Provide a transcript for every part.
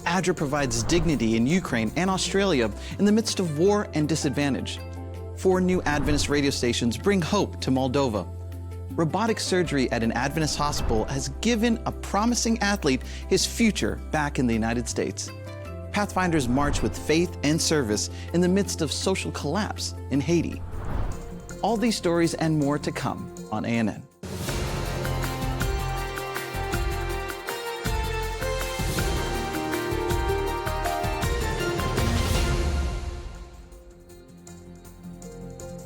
ADRA provides dignity in Ukraine and Australia in the midst of war and disadvantage. 4 new Adventist radio stations bring hope to Moldova. Robotic surgery at an Adventist hospital has given a promising athlete his future back in the United States. Pathfinders march with faith and service in the midst of social collapse in Haiti. All these stories and more to come on ANN.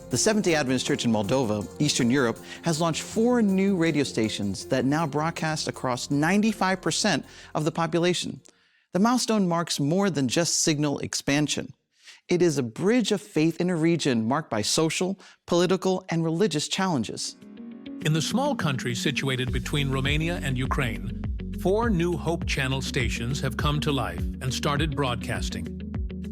The Seventh-day Adventist Church in Moldova, Eastern Europe, has launched 4 new radio stations that now broadcast across 95% of the population. The milestone marks more than just signal expansion. It is a bridge of faith in a region marked by social, political, and religious challenges. In the small country situated between Romania and Ukraine, 4 new Hope Channel stations have come to life and started broadcasting.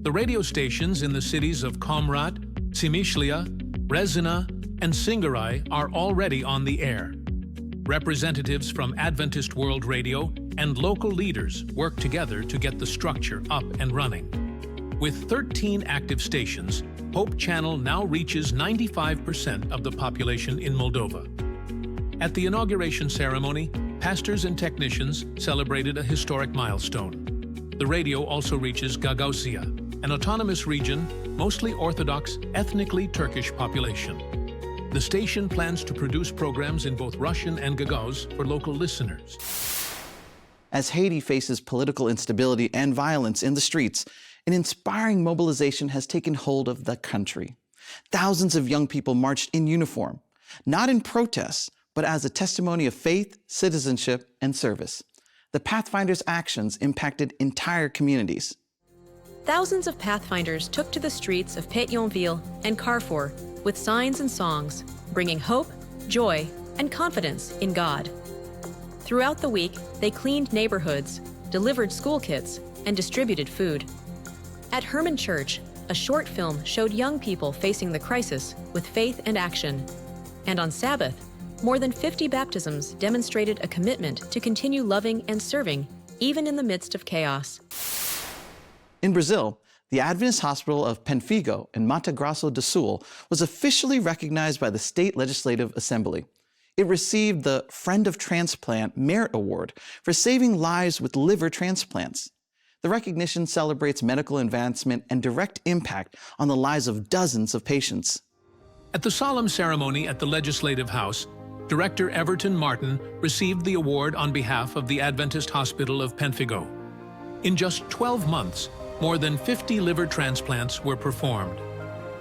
The radio stations in the cities of Comrat, Simishlia, Rezina, and Singarai are already on the air. Representatives from Adventist World Radio and local leaders work together to get the structure up and running. With 13 active stations, Hope Channel now reaches 95% of the population in Moldova. At the inauguration ceremony, pastors and technicians celebrated a historic milestone. The radio also reaches Gagausia, an autonomous region, mostly Orthodox, ethnically Turkish population. The station plans to produce programs in both Russian and Gagauz for local listeners. As Haiti faces political instability and violence in the streets, an inspiring mobilization has taken hold of the country. Thousands of young people marched in uniform, not in protest, but as a testimony of faith, citizenship, and service. The Pathfinders' actions impacted entire communities. Thousands of Pathfinders took to the streets of Pétionville and Carrefour with signs and songs, bringing hope, joy, and confidence in God. Throughout the week, they cleaned neighborhoods, delivered school kits, and distributed food. At Herman Church, a short film showed young people facing the crisis with faith and action. And on Sabbath, more than 50 baptisms demonstrated a commitment to continue loving and serving, even in the midst of chaos. In Brazil, the Adventist Hospital of Pênfigo in Mato Grosso do Sul was officially recognized by the State Legislative Assembly. It received the Friend of Transplant Merit Award for saving lives with liver transplants. The recognition celebrates medical advancement and direct impact on the lives of dozens of patients. At the solemn ceremony at the Legislative House, Director Everton Martin received the award on behalf of the Adventist Hospital of Pênfigo. In just 12 months, more than 50 liver transplants were performed.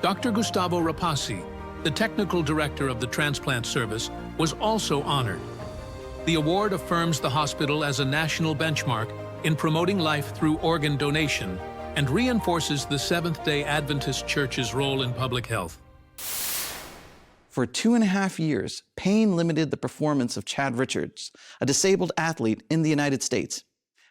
Dr. Gustavo Rapasi, the technical director of the transplant service, was also honored. The award affirms the hospital as a national benchmark in promoting life through organ donation and reinforces the Seventh-day Adventist Church's role in public health. For 2.5 years, pain limited the performance of Chad Richards, a disabled athlete in the United States.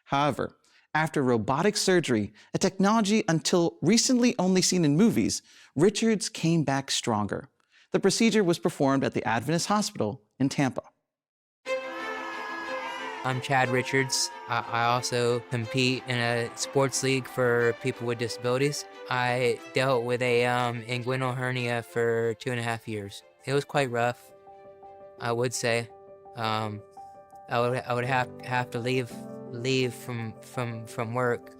However, after robotic surgery, a technology until recently only seen in movies, Richards came back stronger. The procedure was performed at the Adventist Hospital in Tampa. I'm Chad Richards. I also compete in a sports league for people with disabilities. I dealt with a inguinal hernia for 2.5 years. It was quite rough, I would say. I would have to leave from work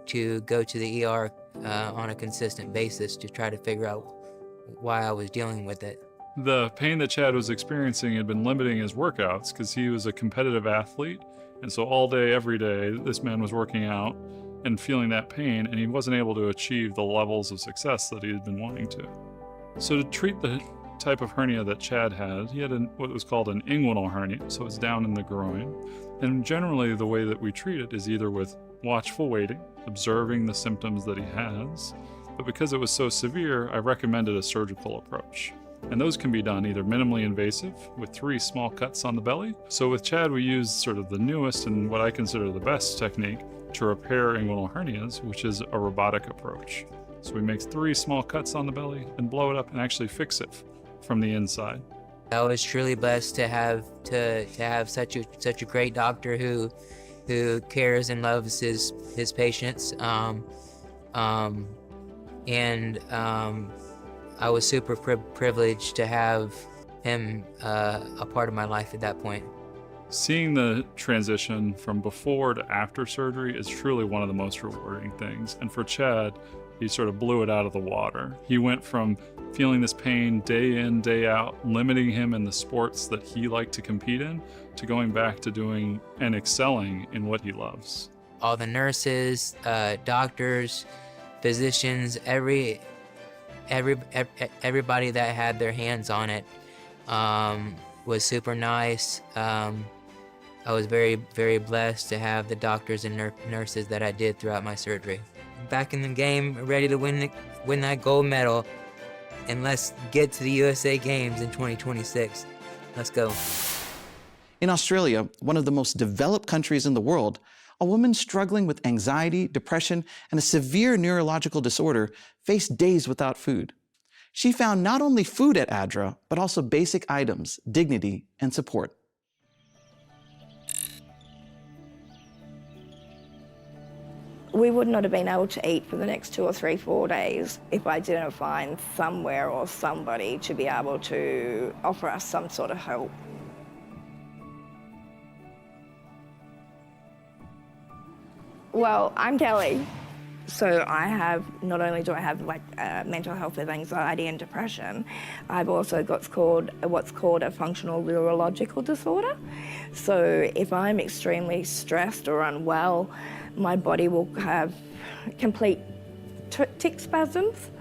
to go to the ER on a consistent basis to try to figure out why I was dealing with it. The pain that Chad was experiencing had been limiting his workouts because he was a competitive athlete. And so all day, every day, this man was working out and feeling that pain, and he wasn't able to achieve the levels of success that he had been wanting to. So to treat the type of hernia that Chad had, he had what was called an inguinal hernia, so it's down in the groin. And generally the way that we treat it is either with watchful waiting, observing the symptoms that he has, but because it was so severe, I recommended a surgical approach. And those can be done either minimally invasive with 3 small cuts on the belly. So with Chad, we used sort of the newest and what I consider the best technique to repair inguinal hernias, which is a robotic approach. So we make 3 small cuts on the belly and blow it up and actually fix it from the inside. I was truly blessed to have such a great doctor who who cares and loves his patients. I was super privileged to have him a part of my life at that point. Seeing the transition from before to after surgery is truly one of the most rewarding things. And for Chad, he sort of blew it out of the water. He went from feeling this pain day in, day out, limiting him in the sports that he liked to compete in, to going back to doing and excelling in what he loves. All the nurses, doctors, physicians, everybody that had their hands on it was super nice. I was very, very blessed to have the doctors and nurses that I did throughout my surgery. Back in the game, ready to win that gold medal, and let's get to the USA Games in 2026. Let's go. In Australia, one of the most developed countries in the world, a woman struggling with anxiety, depression, and a severe neurological disorder faced days without food. She found not only food at ADRA, but also basic items, dignity, and support. We would not have been able to eat for the next 2 or 3, 4 days if I didn't find somewhere or somebody to be able to offer us some sort of help. Well, I'm Kelly. So not only do I have mental health with anxiety and depression, I've also got what's called a functional neurological disorder. So if I'm extremely stressed or unwell, my body will have complete tic spasms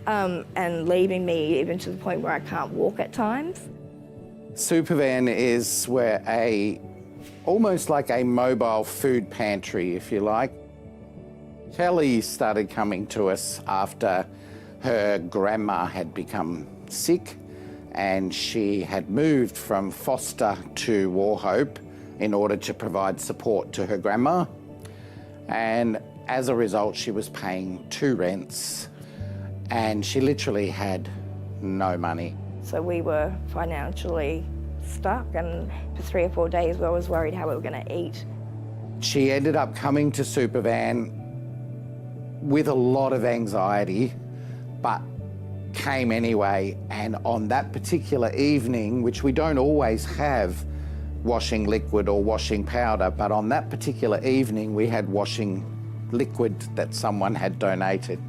and leaving me even to the point where I can't walk at times. Supervan is almost like a mobile food pantry, if you like. Kelly started coming to us after her grandma had become sick and she had moved from foster to Wauchope in order to provide support to her grandma. And as a result, she was paying 2 rents and she literally had no money. So we were financially stuck, and for 3 or 4 days I was worried how we were going to eat. She ended up coming to Supervan with a lot of anxiety, but came anyway. And on that particular evening, which we don't always have washing liquid or washing powder, but on that particular evening we had washing liquid that someone had donated.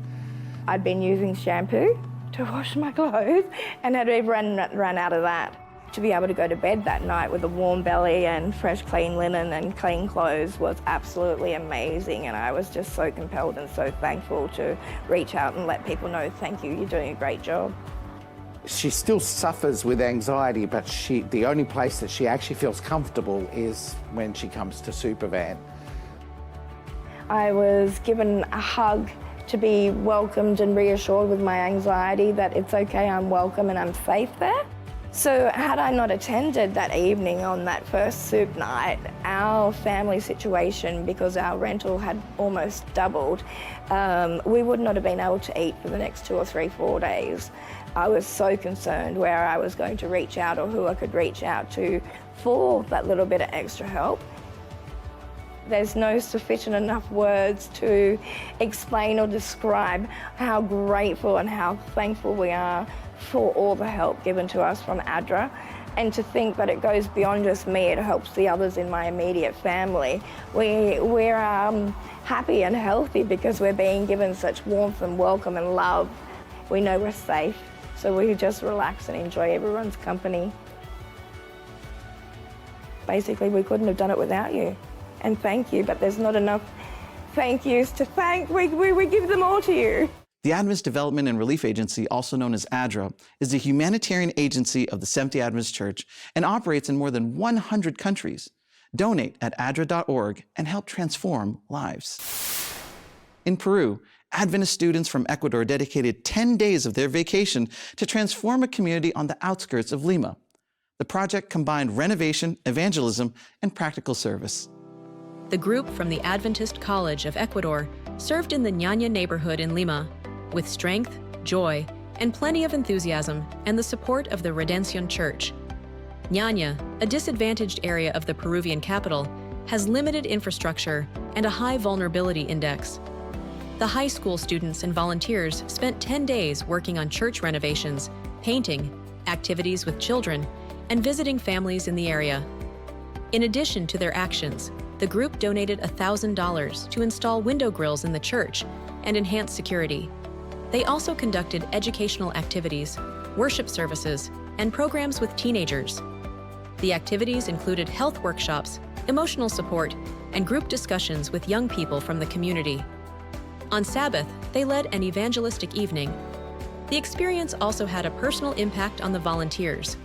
I'd been using shampoo to wash my clothes and had run out of that. To be able to go to bed that night with a warm belly and fresh, clean linen and clean clothes was absolutely amazing, and I was just so compelled and so thankful to reach out and let people know, thank you, you're doing a great job. She still suffers with anxiety, but the only place that she actually feels comfortable is when she comes to Supervan. I was given a hug to be welcomed and reassured with my anxiety that it's okay, I'm welcome and I'm safe there. So had I not attended that evening on that first soup night, our family situation, because our rental had almost doubled, we would not have been able to eat for the next 2 or 3, 4 days. I was so concerned where I was going to reach out or who I could reach out to for that little bit of extra help. There's no sufficient enough words to explain or describe how grateful and how thankful we are for all the help given to us from ADRA, and to think that it goes beyond just me, it helps the others in my immediate family. We're happy and healthy because we're being given such warmth and welcome and love. We know we're safe, so we just relax and enjoy everyone's company. Basically, we couldn't have done it without you. And thank you, but there's not enough thank yous to thank. We give them all to you. The Adventist Development and Relief Agency, also known as ADRA, is the humanitarian agency of the Seventh-day Adventist Church and operates in more than 100 countries. Donate at adra.org and help transform lives. In Peru, Adventist students from Ecuador dedicated 10 days of their vacation to transform a community on the outskirts of Lima. The project combined renovation, evangelism, and practical service. The group from the Adventist College of Ecuador served in the Ñaña neighborhood in Lima with strength, joy, and plenty of enthusiasm and the support of the Redención Church. Ñaña, a disadvantaged area of the Peruvian capital, has limited infrastructure and a high vulnerability index. The high school students and volunteers spent 10 days working on church renovations, painting, activities with children, and visiting families in the area. In addition to their actions, the group donated $1,000 to install window grills in the church and enhance security. They also conducted educational activities, worship services, and programs with teenagers. The activities included health workshops, emotional support, and group discussions with young people from the community. On Sabbath, they led an evangelistic evening. The experience also had a personal impact on the volunteers.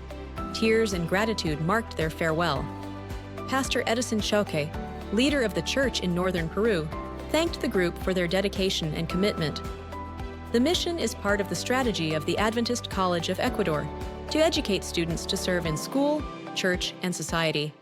Tears and gratitude marked their farewell. Pastor Edison Choque, leader of the church in northern Peru, thanked the group for their dedication and commitment. The mission is part of the strategy of the Adventist College of Ecuador to educate students to serve in school, church, and society.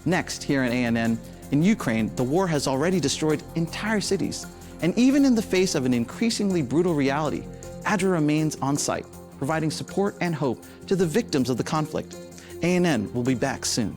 Next, here in ANN, in Ukraine, the war has already destroyed entire cities. And even in the face of an increasingly brutal reality, ADRA remains on site, providing support and hope to the victims of the conflict. ANN will be back soon.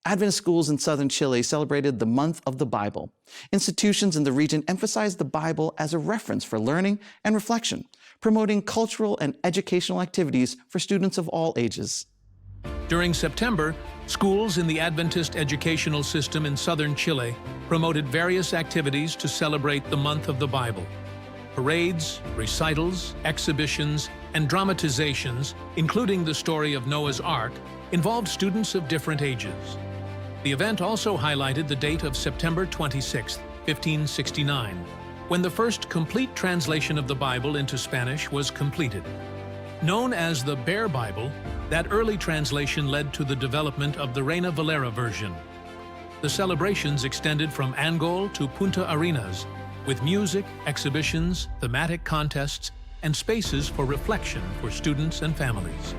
Adventist schools in Southern Chile celebrated the month of the Bible. Institutions in the region emphasized the Bible as a reference for learning and reflection, promoting cultural and educational activities for students of all ages. During September, schools in the Adventist educational system in Southern Chile promoted various activities to celebrate the month of the Bible. Parades, recitals, exhibitions, and dramatizations, including the story of Noah's Ark, involved students of different ages. The event also highlighted the date of September 26, 1569, when the first complete translation of the Bible into Spanish was completed. Known as the Bear Bible, that early translation led to the development of the Reina Valera version. The celebrations extended from Angol to Punta Arenas, with music, exhibitions, thematic contests, and spaces for reflection for students and families.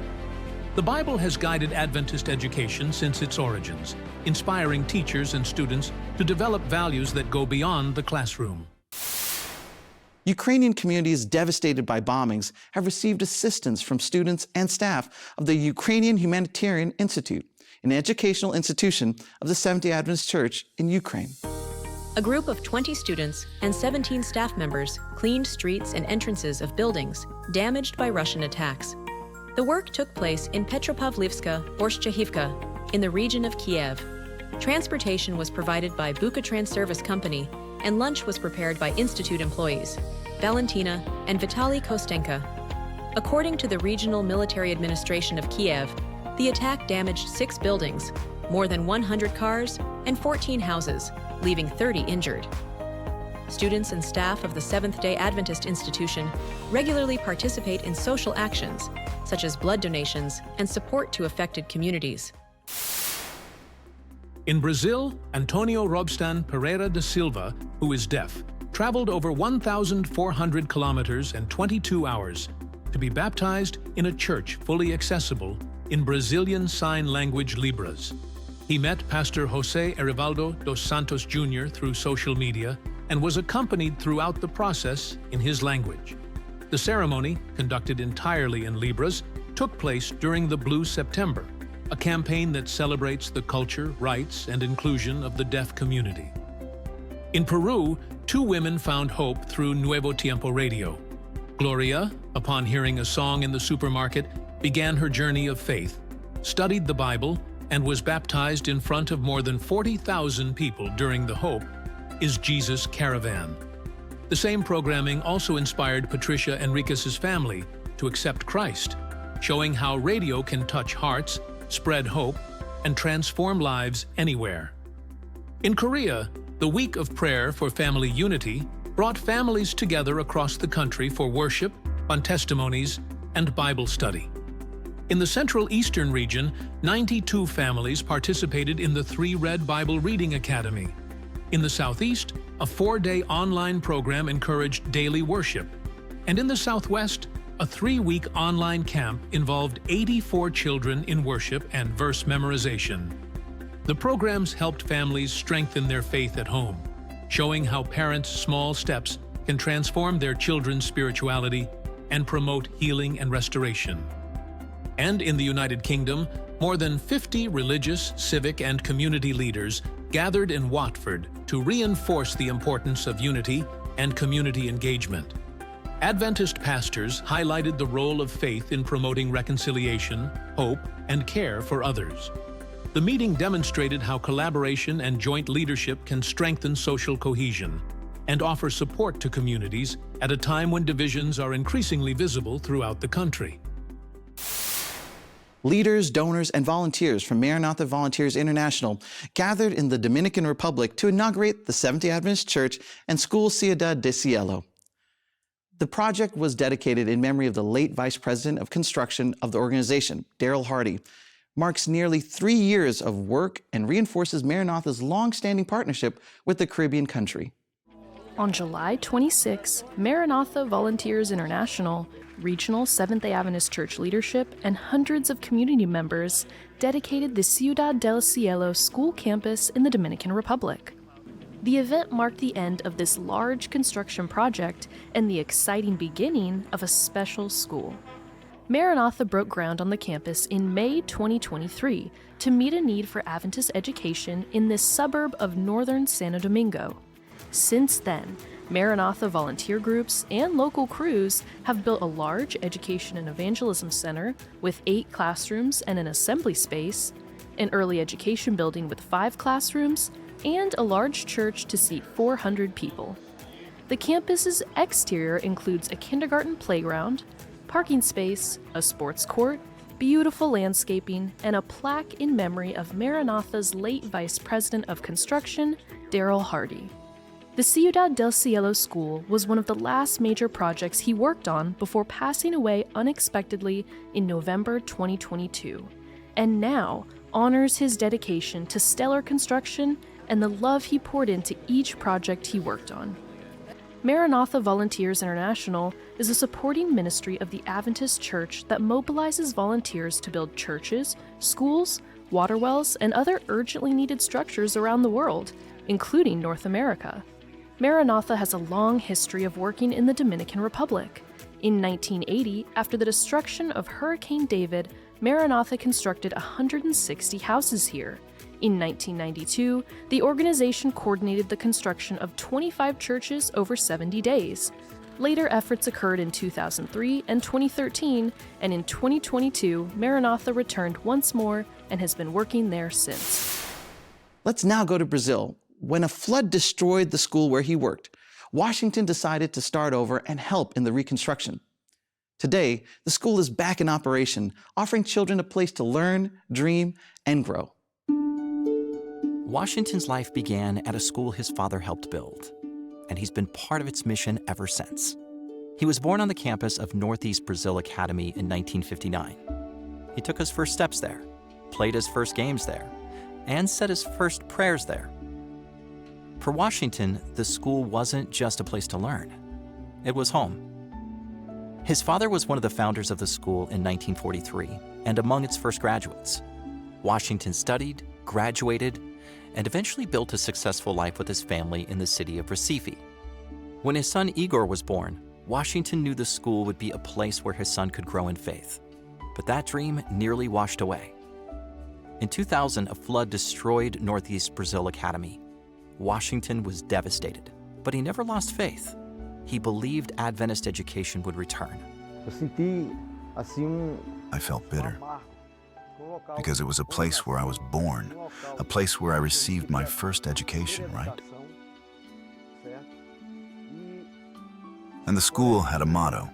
The Bible has guided Adventist education since its origins, inspiring teachers and students to develop values that go beyond the classroom. Ukrainian communities devastated by bombings have received assistance from students and staff of the Ukrainian Humanitarian Institute, an educational institution of the Seventh-day Adventist Church in Ukraine. A group of 20 students and 17 staff members cleaned streets and entrances of buildings damaged by Russian attacks. The work took place in Petropavlivska-Borshchahivka in the region of Kiev. Transportation was provided by Bukatrans Service Company, and lunch was prepared by Institute employees, Valentina and Vitaly Kostenka. According to the Regional Military Administration of Kiev, the attack damaged 6 buildings, more than 100 cars, and 14 houses, leaving 30 injured. Students and staff of the Seventh-day Adventist institution regularly participate in social actions, such as blood donations and support to affected communities. In Brazil, Antonio Robstan Pereira da Silva, who is deaf, traveled over 1,400 kilometers and 22 hours to be baptized in a church fully accessible in Brazilian Sign Language Libras. He met Pastor José Erivaldo dos Santos Jr. through social media and was accompanied throughout the process in his language. The ceremony, conducted entirely in Libras, took place during the Blue September, a campaign that celebrates the culture, rights, and inclusion of the deaf community. In Peru, 2 women found hope through Nuevo Tiempo Radio. Gloria, upon hearing a song in the supermarket, began her journey of faith, studied the Bible, and was baptized in front of more than 40,000 people during the Hope is Jesus Caravan. The same programming also inspired Patricia Enriquez's family to accept Christ, showing how radio can touch hearts, spread hope, and transform lives anywhere. In Korea, the Week of Prayer for Family Unity brought families together across the country for worship, on testimonies, and Bible study. In the Central Eastern region, 92 families participated in the 3 Red Bible Reading Academy. In the Southeast, a 4-day online program encouraged daily worship. And in the Southwest, a 3-week online camp involved 84 children in worship and verse memorization. The programs helped families strengthen their faith at home, showing how parents' small steps can transform their children's spirituality and promote healing and restoration. And in the United Kingdom, more than 50 religious, civic, and community leaders gathered in Watford to reinforce the importance of unity and community engagement. Adventist pastors highlighted the role of faith in promoting reconciliation, hope, and care for others. The meeting demonstrated how collaboration and joint leadership can strengthen social cohesion and offer support to communities at a time when divisions are increasingly visible throughout the country. Leaders, donors, and volunteers from Maranatha Volunteers International gathered in the Dominican Republic to inaugurate the Seventh-day Adventist Church and School Ciudad de Cielo. The project was dedicated in memory of the late Vice President of Construction of the organization, Daryl Hardy, marks nearly 3 years of work and reinforces Maranatha's long-standing partnership with the Caribbean country. On July 26, Maranatha Volunteers International, regional Seventh-day Adventist Church leadership, and hundreds of community members dedicated the Ciudad del Cielo school campus in the Dominican Republic. The event marked the end of this large construction project and the exciting beginning of a special school. Maranatha broke ground on the campus in May 2023 to meet a need for Adventist education in this suburb of northern Santo Domingo. Since then, Maranatha volunteer groups and local crews have built a large education and evangelism center with 8 classrooms and an assembly space, an early education building with 5 classrooms, and a large church to seat 400 people. The campus's exterior includes a kindergarten playground, parking space, a sports court, beautiful landscaping, and a plaque in memory of Maranatha's late Vice President of Construction, Daryl Hardy. The Ciudad del Cielo School was one of the last major projects he worked on before passing away unexpectedly in November 2022, and now honors his dedication to stellar construction and the love he poured into each project he worked on. Maranatha Volunteers International is a supporting ministry of the Adventist Church that mobilizes volunteers to build churches, schools, water wells, and other urgently needed structures around the world, including North America. Maranatha has a long history of working in the Dominican Republic. In 1980, after the destruction of Hurricane David, Maranatha constructed 160 houses here. In 1992, the organization coordinated the construction of 25 churches over 70 days. Later efforts occurred in 2003 and 2013, and in 2022, Maranatha returned once more and has been working there since. Let's now go to Brazil. When a flood destroyed the school where he worked, Washington decided to start over and help in the reconstruction. Today, the school is back in operation, offering children a place to learn, dream, and grow. Washington's life began at a school his father helped build, and he's been part of its mission ever since. He was born on the campus of Northeast Brazil Academy in 1959. He took his first steps there, played his first games there, and said his first prayers there. For Washington, the school wasn't just a place to learn. It was home. His father was one of the founders of the school in 1943 and among its first graduates. Washington studied, graduated, and eventually built a successful life with his family in the city of Recife. When his son Igor was born, Washington knew the school would be a place where his son could grow in faith. But that dream nearly washed away. In 2000, a flood destroyed Northeast Brazil Academy. Washington was devastated, but he never lost faith. He believed Adventist education would return. I felt bitter because it was a place where I was born, a place where I received my first education, right? And the school had a motto,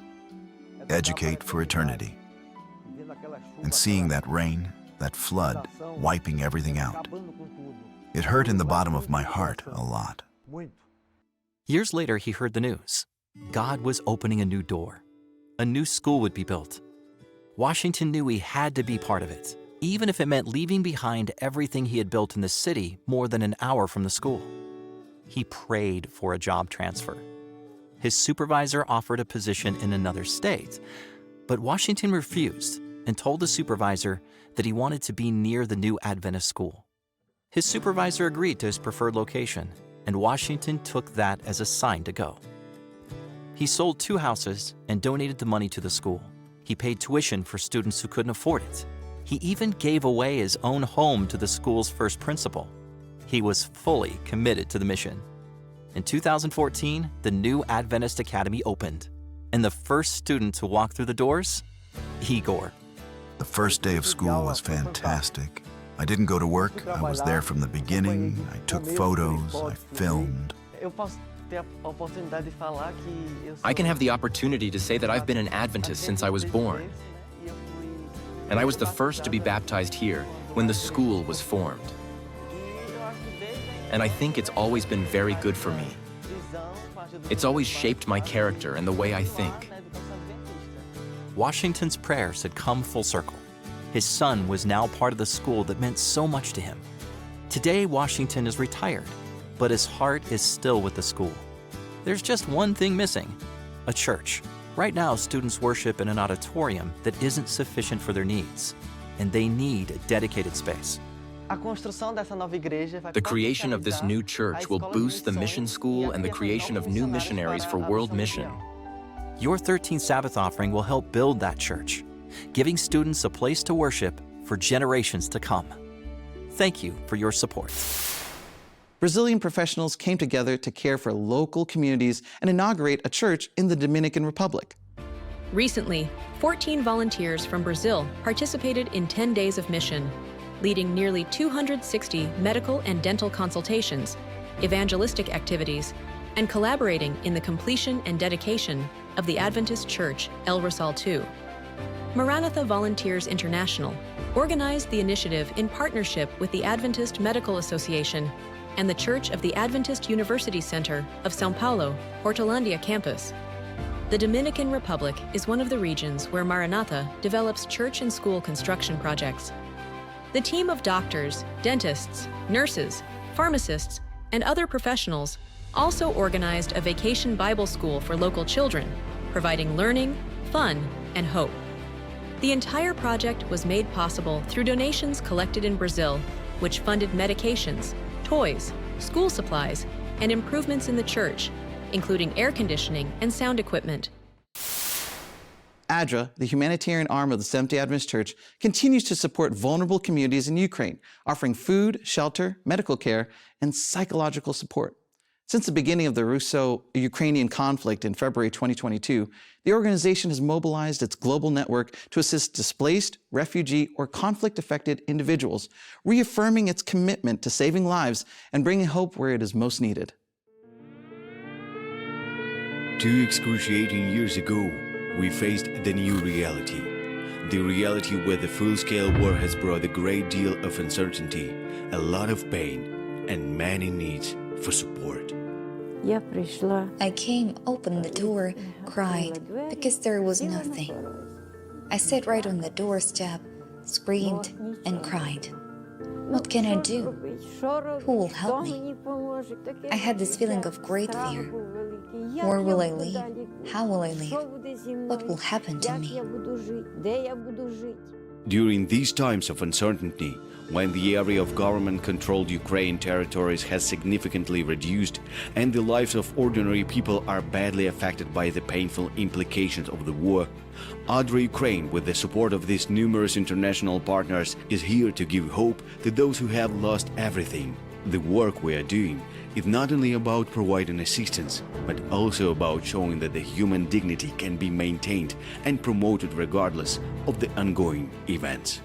educate for eternity. And seeing that rain, that flood, wiping everything out, it hurt in the bottom of my heart a lot. Years later, he heard the news. God was opening a new door. A new school would be built. Washington knew he had to be part of it, even if it meant leaving behind everything he had built in the city more than an hour from the school. He prayed for a job transfer. His supervisor offered a position in another state, but Washington refused and told the supervisor that he wanted to be near the new Adventist school. His supervisor agreed to his preferred location, and Washington took that as a sign to go. He sold 2 houses and donated the money to the school. He paid tuition for students who couldn't afford it. He even gave away his own home to the school's first principal. He was fully committed to the mission. In 2014, the new Adventist Academy opened, and the first student to walk through the doors, Igor. The first day of school was fantastic. I didn't go to work. I was there from the beginning. I took photos. I filmed. I can have the opportunity to say that I've been an Adventist since I was born. And I was the first to be baptized here when the school was formed. And I think it's always been very good for me. It's always shaped my character and the way I think. Washington's prayers had come full circle. His son was now part of the school that meant so much to him. Today, Washington is retired, but his heart is still with the school. There's just one thing missing: a church. Right now, students worship in an auditorium that isn't sufficient for their needs, and they need a dedicated space. The creation of this new church will boost the mission school and the creation of new missionaries for world mission. Your 13th Sabbath offering will help build that church, giving students a place to worship for generations to come. Thank you for your support. Brazilian professionals came together to care for local communities and inaugurate a church in the Dominican Republic. Recently, 14 volunteers from Brazil participated in 10 days of mission, leading nearly 260 medical and dental consultations, evangelistic activities, and collaborating in the completion and dedication of the Adventist Church El Rosal II. Maranatha Volunteers International organized the initiative in partnership with the Adventist Medical Association and the Church of the Adventist University Center of São Paulo, Hortolândia campus. The Dominican Republic is one of the regions where Maranatha develops church and school construction projects. The team of doctors, dentists, nurses, pharmacists, and other professionals also organized a vacation Bible school for local children, providing learning, fun, and hope. The entire project was made possible through donations collected in Brazil, which funded medications, toys, school supplies, and improvements in the church, including air conditioning and sound equipment. ADRA, the humanitarian arm of the Seventh-day Adventist Church, continues to support vulnerable communities in Ukraine, offering food, shelter, medical care, and psychological support. Since the beginning of the Russo-Ukrainian conflict in February 2022, the organization has mobilized its global network to assist displaced, refugee, or conflict-affected individuals, reaffirming its commitment to saving lives and bringing hope where it is most needed. 2 excruciating years ago, we faced the new reality. The reality where the full-scale war has brought a great deal of uncertainty, a lot of pain, and many needs for support. I came, opened the door, cried, because there was nothing. I sat right on the doorstep, screamed, and cried. What can I do? Who will help me? I had this feeling of great fear. Where will I live? How will I live? What will happen to me? During these times of uncertainty, when the area of government-controlled Ukraine territories has significantly reduced and the lives of ordinary people are badly affected by the painful implications of the war, ADRA Ukraine, with the support of these numerous international partners, is here to give hope to those who have lost everything. The work we are doing is not only about providing assistance, but also about showing that the human dignity can be maintained and promoted regardless of the ongoing events.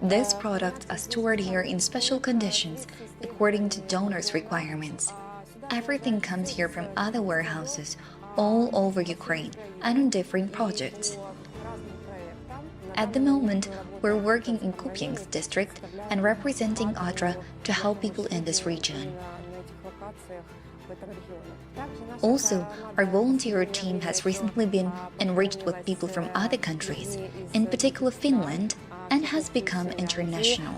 These products are stored here in special conditions according to donors' requirements. Everything comes here from other warehouses all over Ukraine and on different projects. At the moment, we're working in Kupiansk district and representing ADRA to help people in this region. Also, our volunteer team has recently been enriched with people from other countries, in particular Finland, and has become international.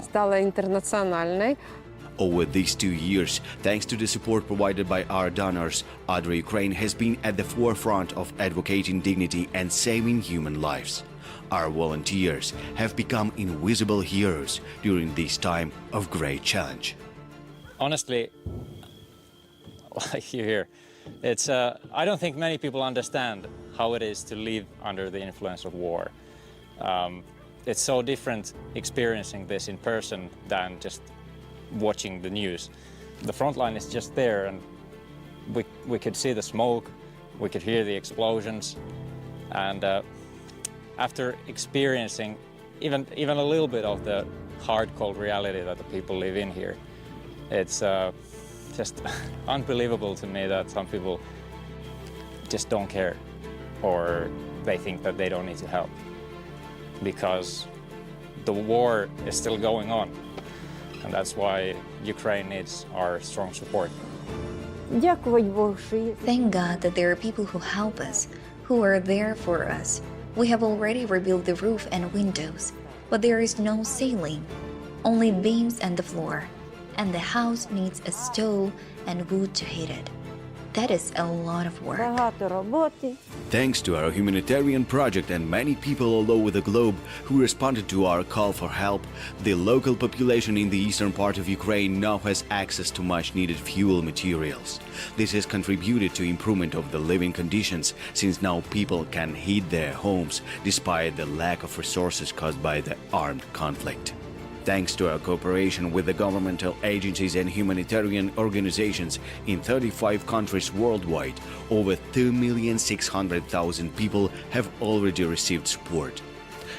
Over these 2 years, thanks to the support provided by our donors, Adra Ukraine has been at the forefront of advocating dignity and saving human lives. Our volunteers have become invisible heroes during this time of great challenge. Honestly, like you hear, I don't think many people understand how it is to live under the influence of war. It's so different experiencing this in person than just watching the news. The front line is just there, and we could see the smoke, we could hear the explosions, and after experiencing even a little bit of the hard, cold reality that the people live in here, it's just unbelievable to me that some people just don't care, or they think that they don't need to help, because the war is still going on, and that's why Ukraine needs our strong support. Thank God that there are people who help us, who are there for us. We have already rebuilt the roof and windows, but there is no ceiling, only beams and the floor, and the house needs a stove and wood to heat it. That is a lot of work. Thanks to our humanitarian project and many people all over the globe who responded to our call for help, the local population in the eastern part of Ukraine now has access to much needed fuel materials. This has contributed to improvement of the living conditions, since now people can heat their homes despite the lack of resources caused by the armed conflict. Thanks to our cooperation with the governmental agencies and humanitarian organizations in 35 countries worldwide, over 2,600,000 people have already received support.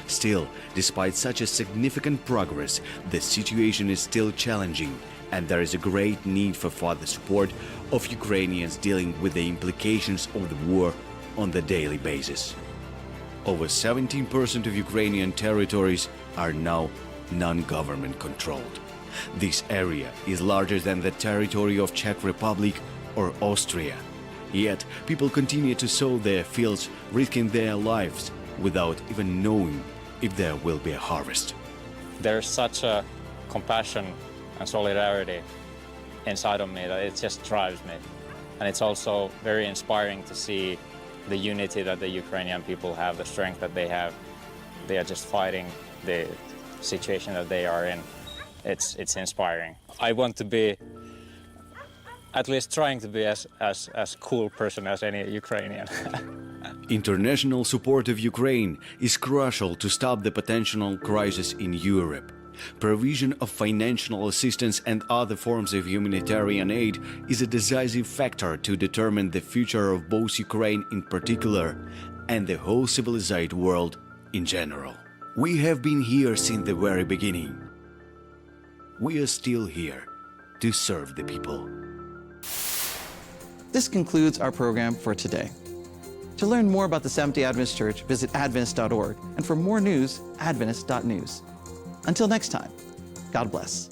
Still, despite such a significant progress, the situation is still challenging, and there is a great need for further support of Ukrainians dealing with the implications of the war on the daily basis. Over 17% of Ukrainian territories are now non-government controlled. This area is larger than the territory of Czech Republic or Austria. Yet people continue to sow their fields, risking their lives without even knowing if there will be a harvest. There's such a compassion and solidarity inside of me that it just drives me. And it's also very inspiring to see the unity that the Ukrainian people have, the strength that they have. They are just fighting the situation that they are in. It's inspiring. I want to be at least trying to be as cool person as any Ukrainian. International support of Ukraine is crucial to stop the potential crisis in Europe. Provision of financial assistance and other forms of humanitarian aid is a decisive factor to determine the future of both Ukraine in particular and the whole civilized world in general. We have been here since the very beginning. We are still here to serve the people. This concludes our program for today. To learn more about the Seventh-day Adventist Church, visit adventist.org, and for more news, adventist.news. Until next time, God bless.